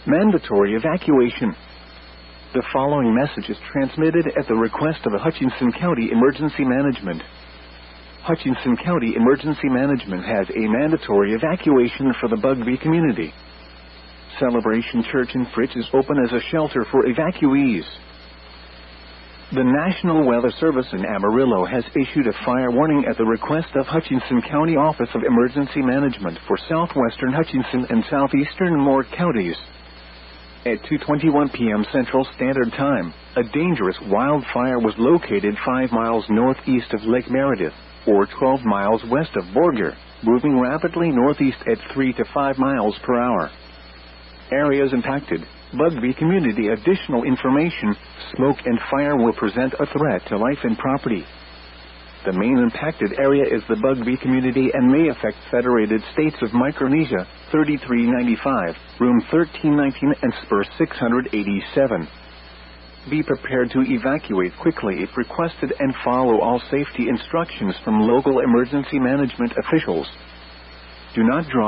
Mandatory evacuation. The following message is transmitted at the request of the Hutchinson County Emergency Management. Hutchinson County Emergency Management has a mandatory evacuation for the BUGBEE community. Celebration Church in FRITCH is open as a shelter for evacuees. The National Weather Service in Amarillo has issued a fire warning at the request of Hutchinson County Office of Emergency Management for southwestern Hutchinson and southeastern Moore counties. At 2:21 p.m. Central Standard Time, a dangerous wildfire was located 5 miles northeast of Lake Meredith, or 12 miles west of Borger, moving rapidly northeast at 3 to 5 miles per hour. Areas impacted. BUGBEE community. Additional information: smoke and fire will present a threat to life and property. The main impacted area is the BUGBEE community and may affect Federated States of Micronesia, 3395, room 1319 and spur 687. Be prepared to evacuate quickly if requested and follow all safety instructions from local emergency management officials. Do not draw